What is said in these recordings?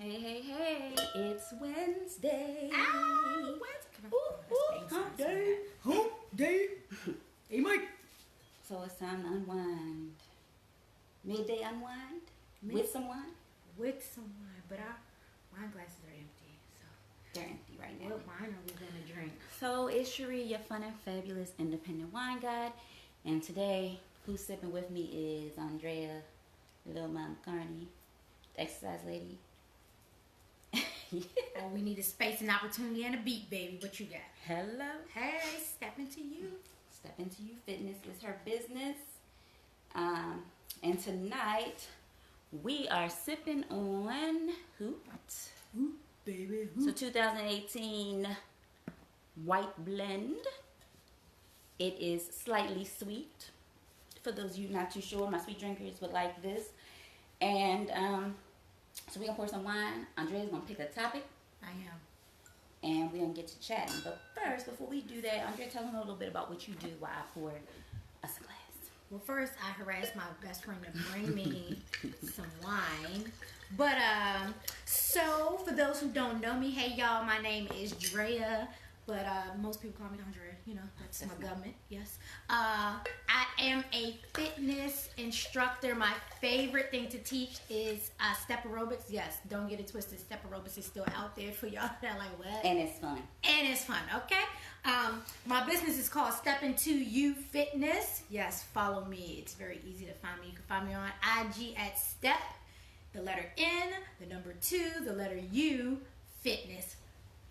Hey, it's Wednesday. Ow, Hump day. Hey, Mike. So it's time to unwind. Midday unwind? With some wine? With some wine, but our wine glasses are empty, so. They're empty right now. What wine are we going to drink? So it's Cherie, your fun and fabulous independent wine guide. And today, who's sipping with me is Drea, Little Mom Carney, the exercise lady. Yeah. Oh, we need a space and opportunity and a beat, baby. What you got? Hello. Hey, step into you. Step into you. Fitness is her business. And tonight we are sipping on Hoot. Ooh, baby. So 2018 white blend. It is slightly sweet. For those of you not too sure, my sweet drinkers would like this. And so we're gonna pour some wine. Andrea's gonna pick a topic. I am. And we're gonna get to chatting. But first, before we do that, Andrea, tell them a little bit about what you do while I pour us a glass. Well, first, I harassed my best friend to bring me some wine. But, so, for those who don't know me, hey, y'all, my name is Drea. But most people call me Andrea. You know, that's my government. Yes. I am a fitness instructor. My favorite thing to teach is step aerobics. Yes, don't get it twisted. Step aerobics is still out there for y'all that are like, what? And it's fun. And it's fun, okay? My business is called Step Into You Fitness. Yes, follow me. It's very easy to find me. You can find me on IG at Step, the letter N, the number 2, the letter U, Fitness.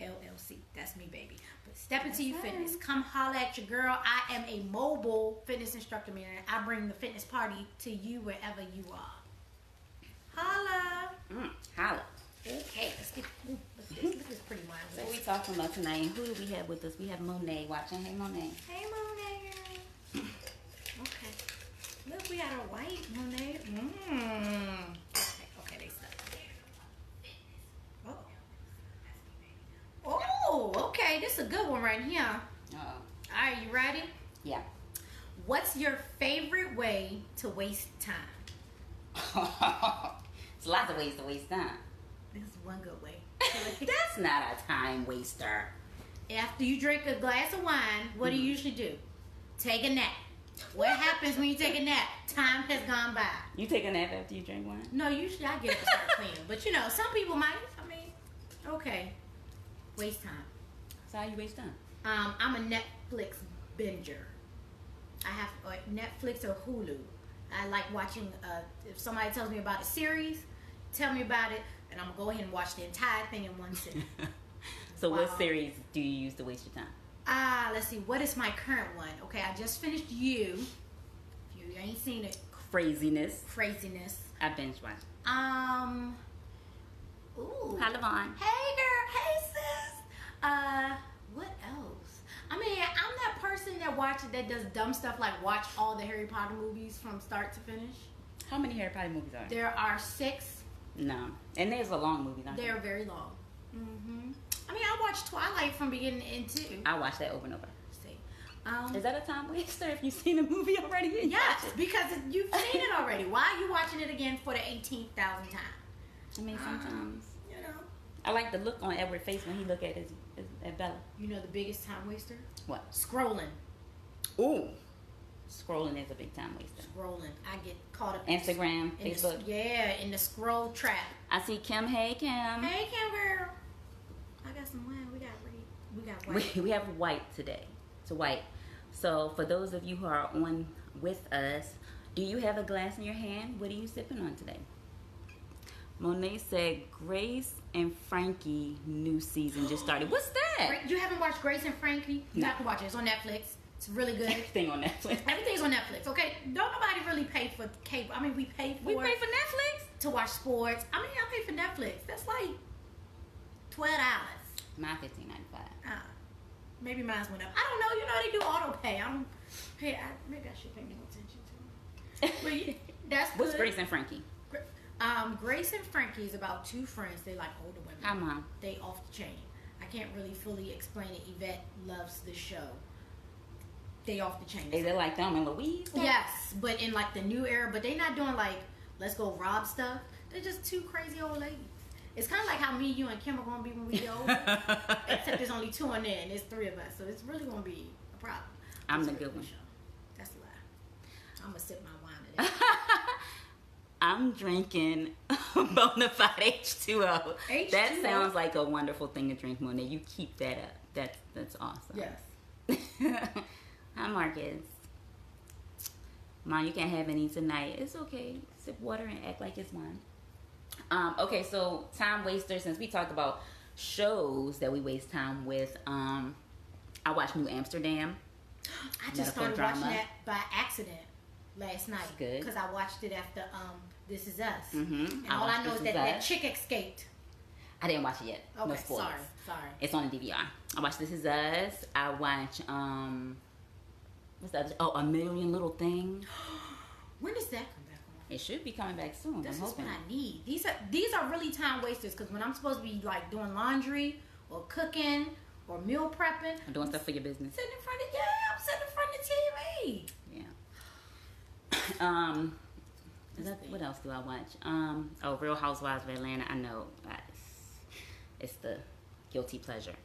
LLC. That's me, baby. But Step Into You Fitness. Come holla at your girl. I am a mobile fitness instructor, meaning I bring the fitness party to you wherever you are. Holla. Holla. Okay, let's get look at this pretty wine. So what we talking about tonight, and who do we have with us? We have Monet watching. Hey, Monet. Hey, Monet. Okay. Look, we got a white Monet. Okay, they stuck. Oh, okay. This is a good one right here. Oh. All right, you ready? Yeah. What's your favorite way to waste time? It's lots of ways to waste time. This is one good way. That's not a time waster. After you drink a glass of wine, what do you usually do? Take a nap. What happens when you take a nap? Time has gone by. You take a nap after you drink wine? No, usually I get up and start cleaning. But you know, some people might. Okay. Waste time. So how you waste time? I'm a Netflix binger. I have Netflix or Hulu. I like watching. If somebody tells me about a series, tell me about it, and I'm gonna go ahead and watch the entire thing in one sitting. So what series do you use to waste your time? Let's see. What is my current one? Okay, I just finished You. If you ain't seen it, Craziness. I binge watch. Ooh. Hi, Levon. Hey, girl. Hey, sis. What else? I mean, I'm that person that does dumb stuff like watch all the Harry Potter movies from start to finish. How many Harry Potter movies are there? There are 6. No. And there's a long movie, aren't They're very long. I mean, I watched Twilight from beginning to end too. I watch that over and over. See. Is that a time waster if you've seen the movie already? Yes, because you've seen it already. Why are you watching it again for the 18,000th time? I mean, sometimes. You know. I like the look on Edward's face when he look at Bella. You know the biggest time waster? What? Scrolling. Ooh. Scrolling is a big time waster. Scrolling. I get caught up Instagram, Facebook. In the scroll trap. I see Kim. Hey, Kim. Hey, Kim girl. I got some wine. We got white. We have white today. It's white. So for those of you who are on with us, do you have a glass in your hand? What are you sipping on today? Monet said Grace and Frankie new season just started. What's that? You haven't watched Grace and Frankie? You No. have to watch it. It's on Netflix. It's really good. Everything on Netflix. Everything's on Netflix, okay? Don't nobody really pay for cable. I mean, we pay for Netflix? to watch sports. I mean, I pay for Netflix. That's like $12. Mine $15.95. Maybe mine went up. I don't know. You know, they do auto pay. Maybe I should pay more attention to it. But yeah, that's good. What's Grace and Frankie? Grace and Frankie is about 2 friends. They like older women. Hi, Mom. They off the chain. I can't really fully explain it. Yvette loves the show. They off the chain. Is it like them and Louise? Yes, but in like the new era. But they not doing like let's go rob stuff. They're just 2 crazy old ladies. It's kind of like how me, you, and Kim are going to be when we get older. Except there's only 2 on there and there's 3 of us. So it's really going to be a problem. I'm the good one. That's a lie. I'm going to sip my wine today. I'm drinking Bonafide H2O. H2O? That sounds like a wonderful thing to drink, Monet. You keep that up. That's awesome. Yes. Hi, Marcus. Mom, you can't have any tonight. It's okay. Sip water and act like it's wine. Okay, so time waster. Since we talked about shows that we waste time with, I watched New Amsterdam. I just started watching that by accident last night. Good. Because I watched it after This Is Us. Mm-hmm. And all I know is that chick escaped. I didn't watch it yet. Okay, no spoilers. sorry. It's on the DVR. I watched This Is Us. I watched what's the other? Oh, A Million Little Things. When does that come back on? It should be coming back soon. This I'm is hoping. what I need. These are really time wasters because when I'm supposed to be like doing laundry or cooking or meal prepping, I'm doing stuff for your business. I'm sitting in front of the TV. Yeah. What else do I watch? Real Housewives of Atlanta. I know it's the guilty pleasure.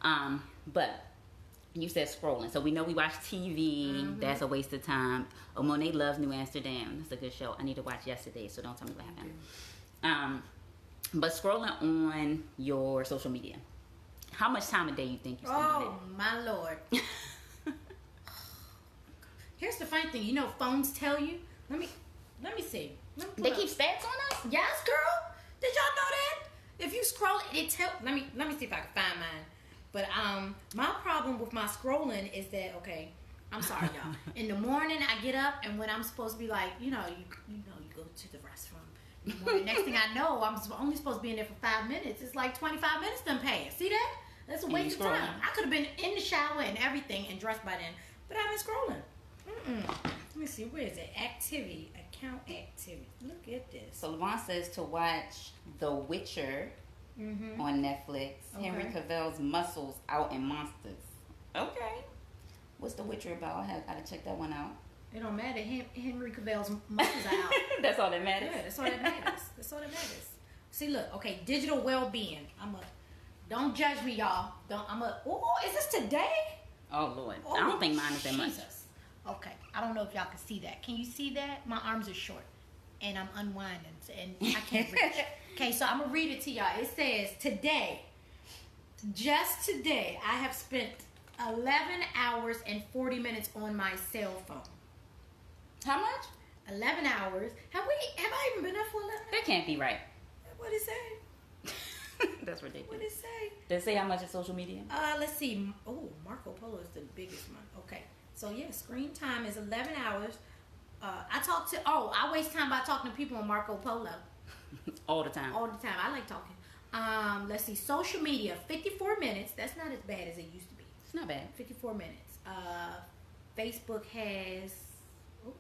But you said scrolling, so we know we watch TV. Mm-hmm. That's a waste of time. Oh, Monet loves New Amsterdam. It's a good show. I need to watch yesterday, so don't tell me what happened. But scrolling on your social media, how much time a day you think you spend on it? Oh my Lord! Here's the funny thing. You know, phones tell you. Let me see. They keep stats on us? Yes, girl. Did y'all know that? If you scroll, it tell. Let me see if I can find mine. But my problem with my scrolling is that, okay, I'm sorry, y'all. In the morning, I get up, and when I'm supposed to be like, you go to the restroom. The next thing I know, I'm only supposed to be in there for 5 minutes. It's like 25 minutes done passed. See that? That's a waste of time. I could have been in the shower and everything and dressed by then, but I've been scrolling. Let me see, where is it? Activity, account activity. Look at this. So Levon says to watch The Witcher on Netflix. Okay. Henry Cavill's Muscles Out in Monsters. Okay. What's The Witcher about? I gotta check that one out. It don't matter. Henry Cavill's muscles are out. That's all that matters. Yeah, that's all that matters. That's all that matters. See, look. Okay, digital well-being. Don't judge me, y'all. Oh, is this today? Oh Lord, I don't think mine is that much. Okay, I don't know if y'all can see that. Can you see that? My arms are short, and I'm unwinding, and I can't reach. Okay, so I'm gonna read it to y'all. It says today, just today, I have spent 11 hours and 40 minutes on my cell phone. How much? 11 hours. Have I even been up for 11 hours? That can't be right. What did it say? That's ridiculous. What did it say? Did it say how much is social media? Let's see. Oh, Marco Polo is the biggest one. Okay. So yeah, screen time is 11 hours. I waste time by talking to people on Marco Polo. All the time. All the time. I like talking. Let's see. Social media, 54 minutes. That's not as bad as it used to be. It's not bad. 54 minutes. Facebook has... Oh,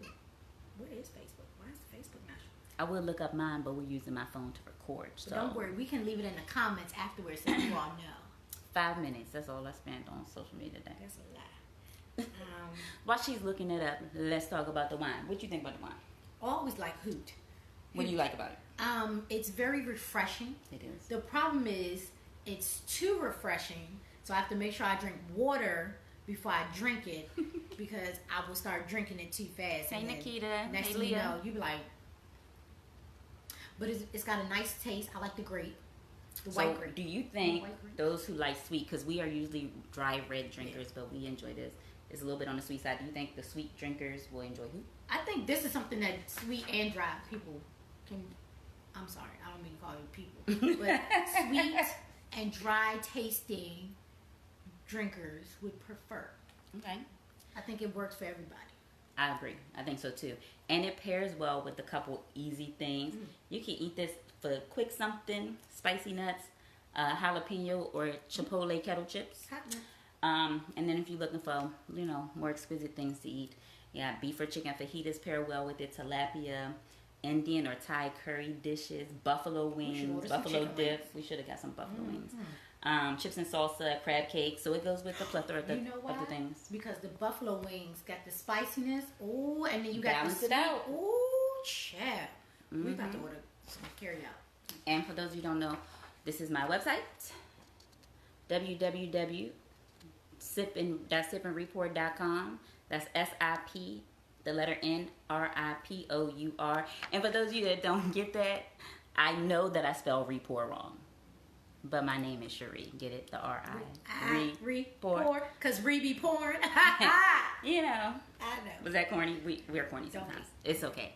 where is Facebook? Why is Facebook not? I will look up mine, but we're using my phone to record. So don't worry. We can leave it in the comments afterwards so you all know. 5 minutes. That's all I spent on social media today. That's a lie. While she's looking it up, let's talk about the wine. What do you think about the wine? I always like Hoot. What do you like about it? It's very refreshing. It is. The problem is it's too refreshing, so I have to make sure I drink water before I drink it because I will start drinking it too fast. Hey, Nikita. Next thing you know, you be like, but it's got a nice taste. I like the grape. The white grape. Do you think those who like sweet, because we are usually dry red drinkers, but we enjoy this, it's a little bit on the sweet side. Do you think the sweet drinkers will enjoy Hoot? I think this is something that sweet and dry people can... I'm sorry, I don't mean to call you people. But sweet and dry tasting drinkers would prefer. Okay. I think it works for everybody. I agree. I think so too. And it pairs well with a couple easy things. You can eat this for quick something, spicy nuts, jalapeno or chipotle kettle chips. And then if you're looking for, more exquisite things to eat, yeah, beef or chicken fajitas pair well with it, tilapia, Indian or Thai curry dishes, buffalo wings, buffalo dip. We should have got some buffalo wings. Chips and salsa, crab cake. So it goes with the plethora of the things. Because the buffalo wings got the spiciness. Oh, and then you got balance it out. Oh, chap. We about to order some carry out. And for those of you who don't know, This is my website, www.Sip-N-Ripour.com. That's SIP, the letter NRIPOUR. And for those of you that don't get that, I know that I spell Ripour wrong. But my name is Cherie. Get it? The R-I. Ripour. Because Re be porn. You know. I know. Was that corny? We're corny sometimes. It's okay.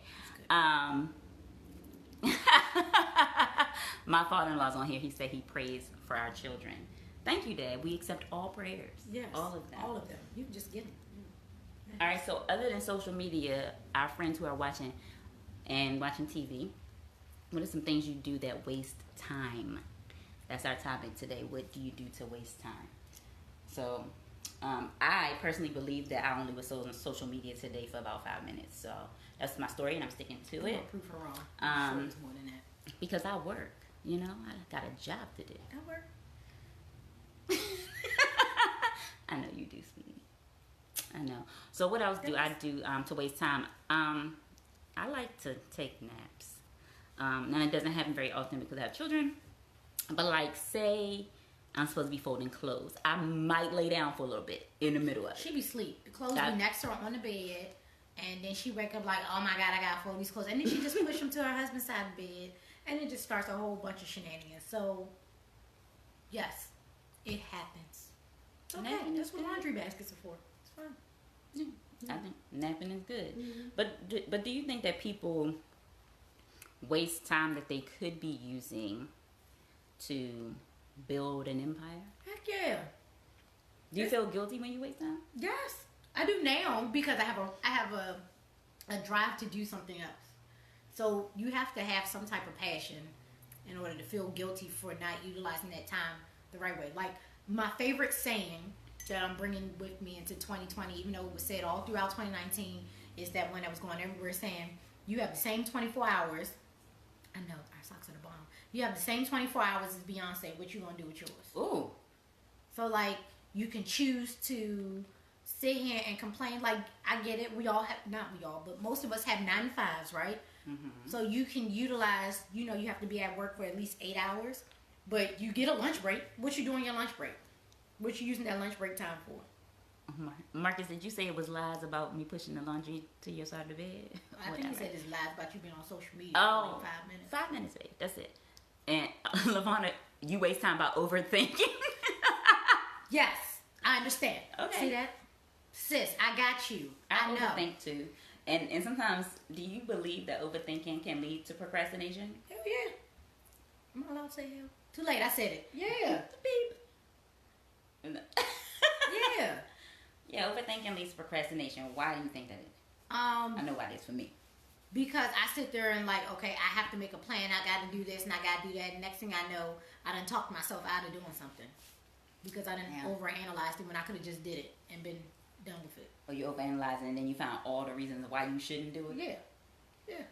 My father-in-law's on here. He said he prays for our children. Thank you, Dad. We accept all prayers. Yes. All of them. All of them. You can just get them. All right. So other than social media, our friends who are watching TV, what are some things you do that waste time? That's our topic today. What do you do to waste time? So, I personally believe that I only was on social media today for about 5 minutes. So that's my story, and I'm sticking to it. Prove her wrong. I'm sure it's more than that. Because I work. You know, I got a job to do. I work. I know you do, sweetie. I know. So what else do I do to waste time? I like to take naps. And it doesn't happen very often because I have children. But like, say I'm supposed to be folding clothes, I might lay down for a little bit in the middle of it. She be asleep. The clothes be next to her on the bed, and then she wake up like, oh my God, I gotta fold these clothes, and then she just push them to her husband's side of the bed, and it just starts a whole bunch of shenanigans. So, yes, it happens. It's okay. That's what laundry baskets are for. It's fine. Yeah, I think napping is good. Mm-hmm. But do you think that people waste time that they could be using to build an empire? Heck yeah. Do you feel guilty when you waste time? Yes, I do now because I have a drive to do something else. So you have to have some type of passion in order to feel guilty for not utilizing that time the right way. Like my favorite saying that I'm bringing with me into 2020, even though it was said all throughout 2019, is that one that was going everywhere saying, you have the same 24 hours. I know, our socks are the bomb. You have the same 24 hours as Beyonce. What you gonna do with yours? Ooh. So like, you can choose to sit here and complain. Like, I get it. We all have, not we all, but most of us have 9 to 5s, right? Mm-hmm. So you can utilize, you have to be at work for at least 8 hours, but you get a lunch break. What you doing your lunch break? What you using that lunch break time for? Marcus, did you say it was lies about me pushing the laundry to your side of the bed? I think you said it's lies about you being on social media for like 5 minutes. 5 minutes, babe. That's it. And Lavonna, you waste time by overthinking. Yes, I understand. Okay. See that? Sis, I got you. I know. overthink too. And sometimes, do you believe that overthinking can lead to procrastination? Hell yeah. Am I allowed to say hell? Too late, I said it. Yeah. Beep. Yeah. Yeah, overthinking leads to procrastination. Why do you think that is? I know why it is for me. Because I sit there and like, okay, I have to make a plan. I got to do this and I got to do that. And next thing I know, I done talked myself out of doing something. Because I done overanalyzed it when I could have just did it and been done with it. Or you overanalyze it and then you found all the reasons why you shouldn't do it? Yeah. Yeah.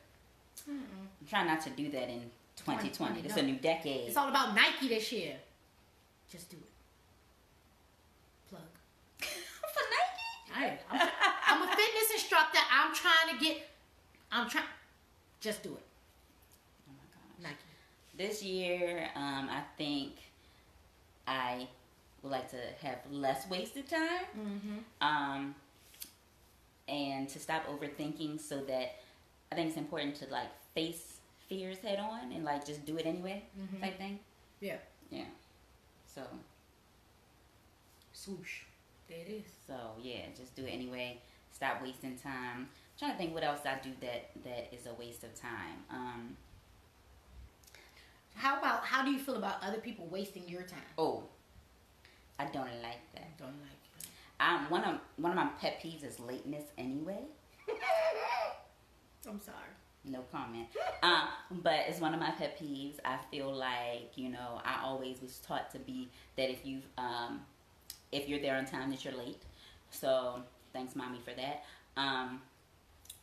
I'm trying not to do that in 2020. It's a new decade. It's all about Nike this year. Just do it. Plug. For Nike? I'm a fitness instructor. I'm trying. Just do it. Oh my gosh. Nike. This year, I think I would like to have less wasted time. Mm-hmm. And to stop overthinking, so that I think it's important to like face fears head on and like just do it anyway, type thing. Yeah. Yeah. So. Swoosh. There it is. So yeah, just do it anyway. Stop wasting time. I'm trying to think what else I do that is a waste of time. How do you feel about other people wasting your time? Oh, I don't like that. I don't like it. One of my pet peeves is lateness anyway. I'm sorry. No comment. But it's one of my pet peeves. I feel like, I always was taught to be that if you're there on time, that you're late. So thanks, mommy, for that.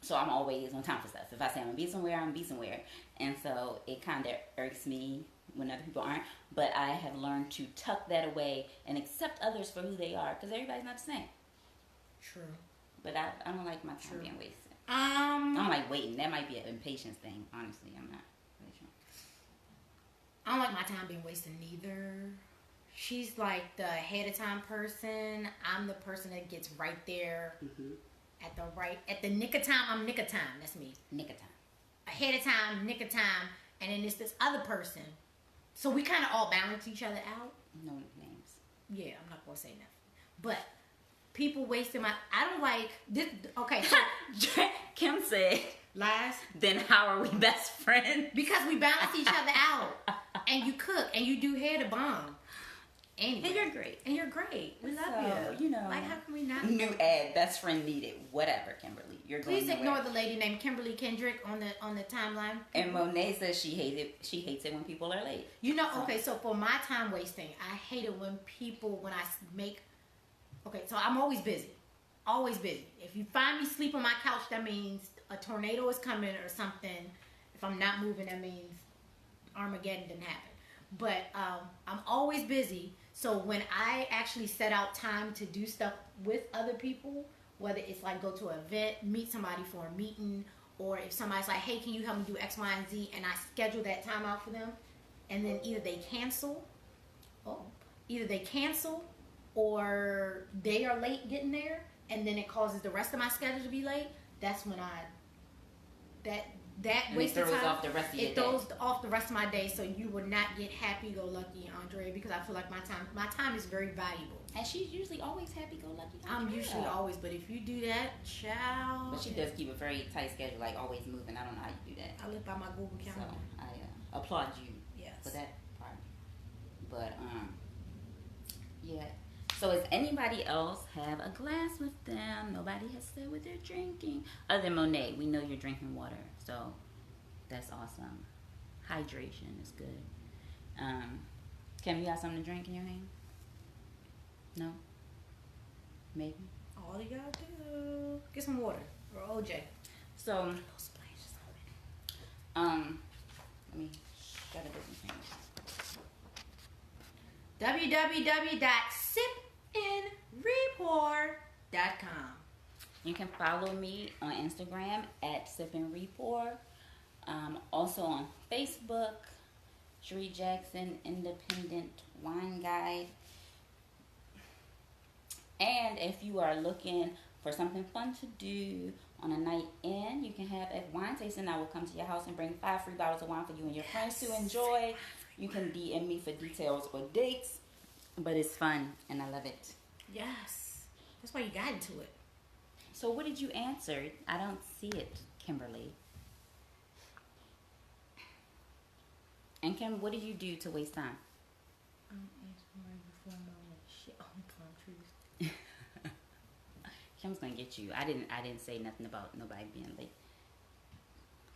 So I'm always on time for stuff. If I say I'm gonna be somewhere, I'm gonna be somewhere. And so it kind of irks me when other people aren't. But I have learned to tuck that away and accept others for who they are, because everybody's not the same. True. But I don't like my time being wasted. I don't like waiting. That might be an impatience thing. Honestly, I'm not really I don't like my time being wasted neither. She's like the ahead of time person. I'm the person that gets right there at the nick of time. I'm nick of time. That's me. Nick of time. Ahead of time, nick of time, and then it's this other person. So we kind of all balance each other out. No names. Yeah, I'm not gonna say nothing. But people wasting my. I don't like this. Okay, so Kim said, lies. then how are we best friends? Because we balance each other out, and you cook and you do hair to bomb. Anyway, And you're great. And you're great. We love you. You know. Like, how can we not? New ad, best friend needed. Whatever, Kimberly. You're going Please ignore the lady named Kimberly Kendrick on the timeline. And Monet says she hates it when people are late. You know, okay, so for my time wasting, I hate it when I make. Okay, so I'm always busy. Always busy. If you find me sleep on my couch, that means a tornado is coming or something. If I'm not moving, that means Armageddon didn't happen. But I'm always busy. So when I actually set out time to do stuff with other people, whether it's like go to an event, meet somebody for a meeting, or if somebody's like, hey, can you help me do X, Y, and Z, and I schedule that time out for them, and then either they cancel or they are late getting there, and then it causes the rest of my schedule to be late, that's when that wasted time, off the rest of your day. It throws off the rest of my day, so you will not get happy-go-lucky, Andre, because I feel like my time is very valuable. And she's usually always happy-go-lucky. I'm usually always, but if you do that, child. But she does keep a very tight schedule, like always moving. I don't know how you do that. I live by my Google calendar. So I applaud you for that part. But yeah. So does anybody else have a glass with them? Nobody has said what they're drinking. Other than Monet, we know you're drinking water. So that's awesome. Hydration is good. Kim, you got something to drink in your hand? No? Maybe? All you gotta do, get some water or OJ. So, let me shut a different thing. www.Sip-N-Ripour.com. You can follow me on Instagram at Sip-N-Ripour. Also on Facebook, Sheree Jackson Independent Wine Guide. And if you are looking for something fun to do on a night in, you can have a wine tasting. I will come to your house and bring 5 free bottles of wine for you and your friends to enjoy. You can DM me for details or dates, but it's fun and I love it. Yes, that's why you got into it. So what did you answer? I don't see it, Kimberly. And Kim, what did you do to waste time? Kim's gonna get you. I didn't say nothing about nobody being late.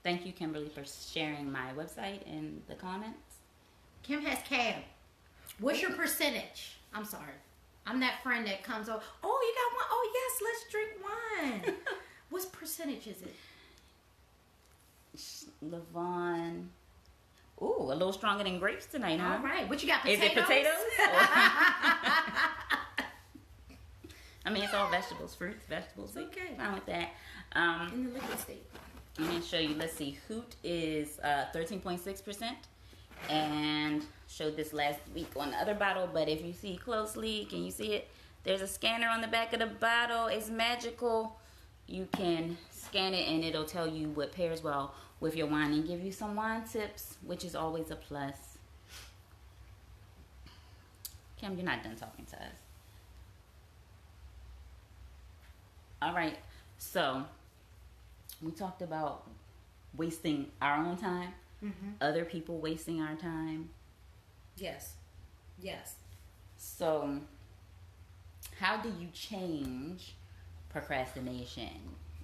Thank you, Kimberly, for sharing my website in the comments. Kim has cab. What's your percentage? I'm sorry. I'm that friend that comes over. Oh, you got one? Oh, yes, let's drink wine. What percentage is it? Levon. Ooh, a little stronger than grapes tonight, huh? All right. What you got, potatoes? Is it potatoes? I mean, it's all vegetables, fruits, vegetables. It's okay. Fine with that. In the liquid state. I'm going to show you. Let's see. Hoot is 13.6%. And showed this last week on the other bottle. But if you see closely, can you see it? There's a scanner on the back of the bottle. It's magical. You can scan it and it'll tell you what pairs well with your wine and give you some wine tips, which is always a plus. Kim, you're not done talking to us. All right, so we talked about wasting our own time, other people wasting our time. Yes. Yes. So how do you change procrastination?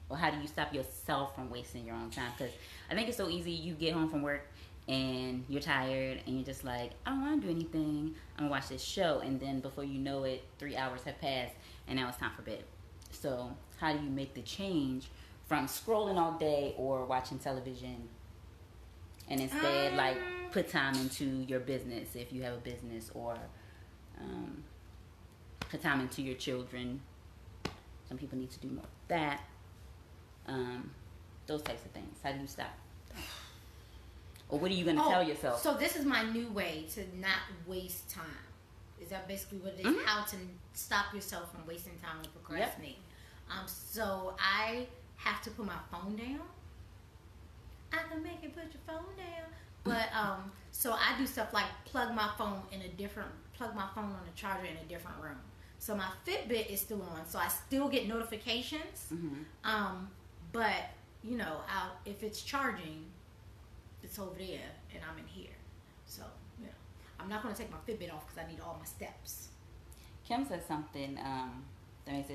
Or how do you stop yourself from wasting your own time? Because I think it's so easy. You get home from work and you're tired and you're just like, I don't want to do anything. I'm going to watch this show. And then before you know it, 3 hours have passed and now it's time for bed. So how do you make the change from scrolling all day or watching television and instead like put time into your business if you have a business, or put time into your children? Some people need to do more of that. Those types of things. How do you stop? Or what are you going to tell yourself? So this is my new way to not waste time. Is that basically what it is? Mm-hmm. How to stop yourself from wasting time and procrastinating. Yep. So I have to put my phone down. I can make it put your phone down. But so I do stuff like plug my phone on the charger in a different room. So my Fitbit is still on, so I still get notifications. Mm-hmm. But you know, if it's charging, it's over there, and I'm in here. So you know, I'm not going to take my Fitbit off because I need all my steps. Kim said something.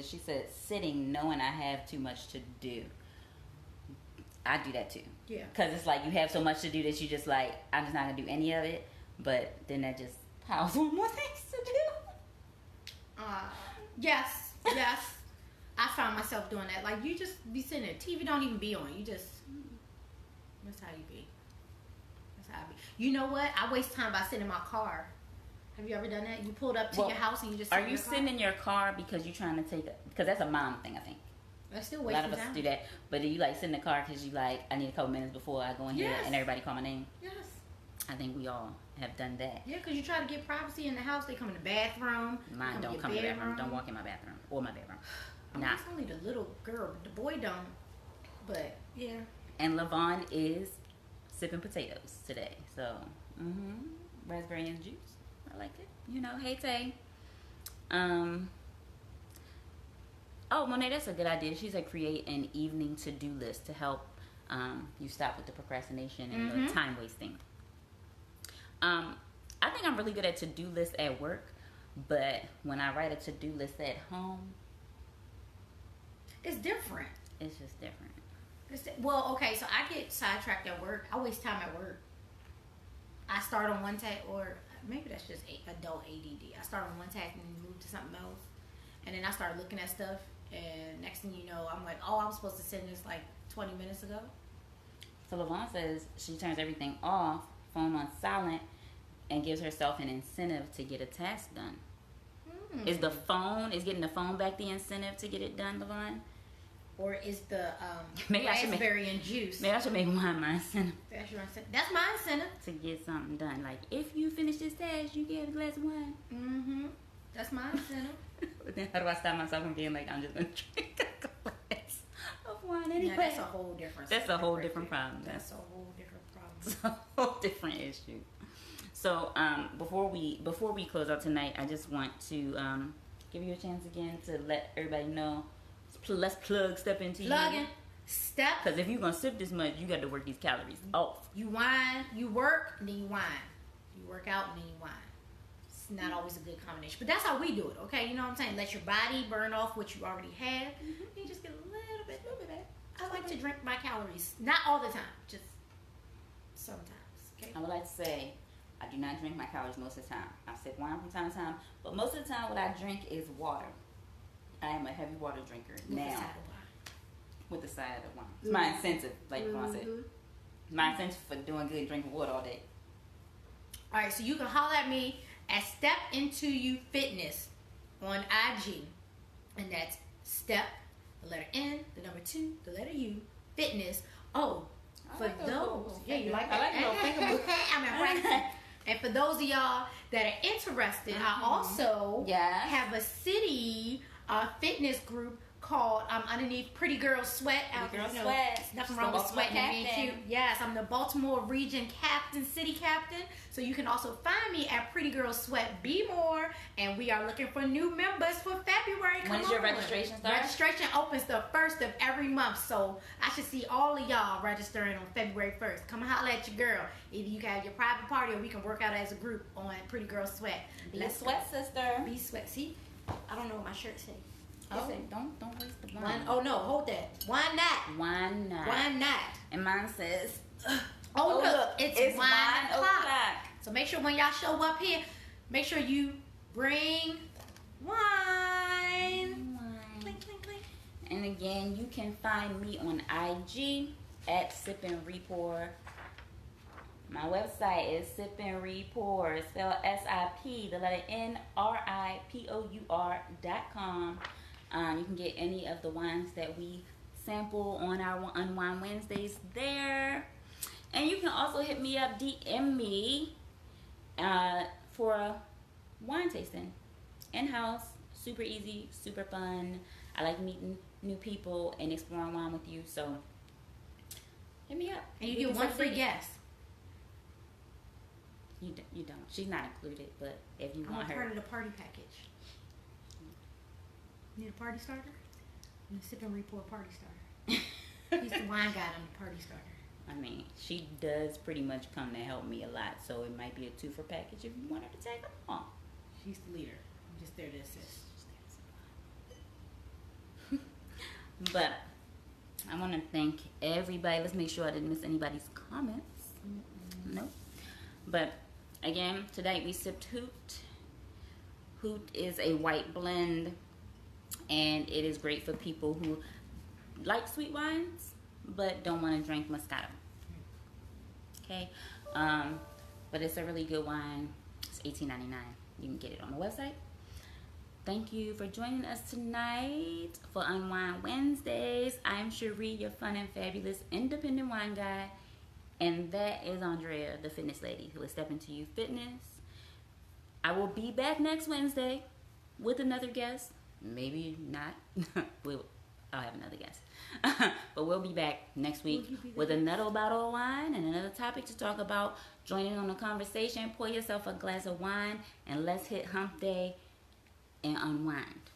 She said, "Sitting, knowing I have too much to do." I do that too. Yeah. Because it's like you have so much to do that you just like, I'm just not going to do any of it. But then that just piles on more things to do. Yes. I found myself doing that. Like, you just be sitting there. TV don't even be on. You just, that's how you be. That's how I be. You know what? I waste time by sitting in my car. Have you ever done that? You pulled up to your house and you just sit Are you sitting in your car because you're trying to because that's a mom thing, I think. That's still wasting time. A lot of us do that. But do you like sit in the car because you like, I need a couple minutes before I go in here and everybody call my name? Yes. I think we all have done that. Yeah, because you try to get privacy in the house. They come in the bathroom. Mine don't come in the bathroom. Don't walk in my bathroom or my bedroom. Nah. It's only the little girl, but the boy don't. But yeah. And LaVon is sipping potatoes today. So, raspberry and juice. I like it. You know, hey Tay. Oh, Monet, that's a good idea. She said create an evening to-do list to help you stop with the procrastination and the time wasting. I think I'm really good at to-do lists at work, but when I write a to-do list at home, it's different. It's just different. Well, okay, so I get sidetracked at work. I waste time at work. I start on one task, or maybe that's just adult ADD. I start on one task and then move to something else, and then I start looking at stuff, and next thing you know, I'm like, oh, I was supposed to send this like 20 minutes ago. So LaVon says she turns everything off, phone on silent, and gives herself an incentive to get a task done. Is getting the phone back the incentive to get it done, LaVon? Or is the raspberry and juice? Maybe I should make wine my incentive. That's your incentive. That's my incentive. To get something done. Like, if you finish this task, you get a glass of wine. That's my incentive. But then how do I stop myself from being like, I'm just going to drink a glass of wine anyway? Yeah, that's a whole different That's a whole different problem. That's a whole different problem. It's a whole different issue. So, before we close out tonight, I just want to give you a chance again to let everybody know. Let's plug Step into you. Plugging Step. Because if you're going to sip this much, you got to work these calories off. You whine, you work, and then you whine. You work out, and then you whine. It's not always a good combination. But that's how we do it, okay? You know what I'm saying? Let your body burn off what you already have. You just get a little bit back. I like to drink my calories. Not all the time. Just sometimes, okay? I would like to say, I do not drink my calories most of the time. I sip wine from time to time. But most of the time, what I drink is water. I am a heavy water drinker now. With the side of wine. It's my incentive, like I said. My incentive for doing good, drinking water all day. All right, so you can holler at me at Step Into You Fitness on IG, and that's Step, the letter N, the number 2, the letter U, Fitness. Oh, for those, yeah, you like that? I like your finger move. I'm practicing. And for those of y'all that are interested, I also have a city fitness group called underneath Pretty Girl Sweat. Pretty Girl Sweat. Nothing wrong with sweating and being cute. Yes, I'm the Baltimore Region Captain, City Captain. So you can also find me at Pretty Girl Sweat Be More. And we are looking for new members for February. When does your registration start? Registration opens the 1st of every month. So I should see all of y'all registering on February 1st. Come and holler at your girl. Either you can have your private party or we can work out as a group on Pretty Girl Sweat. Be a sweat, sister. Be sweat. See? I don't know what my shirt says. Oh, don't waste the wine. Oh no, hold that. Why not? Why not? Why not? And mine says, oh look, it's wine o'clock. So make sure when y'all show up here, make sure you bring wine. Clink, clink, clink. And again, you can find me on IG at Sip-N-Ripour. My website is Sip-N-Ripour, spelled SIP, the letter NRIPOUR.com. You can get any of the wines that we sample on our UnWined Wednesdays there. And you can also hit me up, DM me for a wine tasting. In-house, super easy, super fun. I like meeting new people and exploring wine with you. So hit me up. And you get one free guest. You don't. She's not included, but if you want her. I'm part of the party package. Need a party starter? I'm the Sip-N-Ripour party starter. He's the wine guy, I'm the party starter. I mean, she does pretty much come to help me a lot, so it might be a 2 for package if you want her to take along. She's the leader. I'm just there to assist. But I want to thank everybody. Let's make sure I didn't miss anybody's comments. Nope. But again, today we sipped Hoot. Hoot is a white blend, and it is great for people who like sweet wines but don't want to drink Moscato. Okay, but it's a really good wine. It's $18.99. You can get it on the website. Thank you for joining us tonight for UnWined Wednesdays. I'm Cherie, your fun and fabulous independent wine guide, and that is Drea, the fitness lady who is stepping to you fitness. I will be back next Wednesday with another guest. Maybe not. I'll have another guest. But we'll be back next week with another bottle of wine and another topic to talk about. Join in on the conversation. Pour yourself a glass of wine and let's hit hump day and unwind.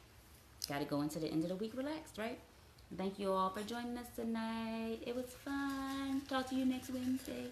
Got to go into the end of the week relaxed, right? Thank you all for joining us tonight. It was fun. Talk to you next Wednesday.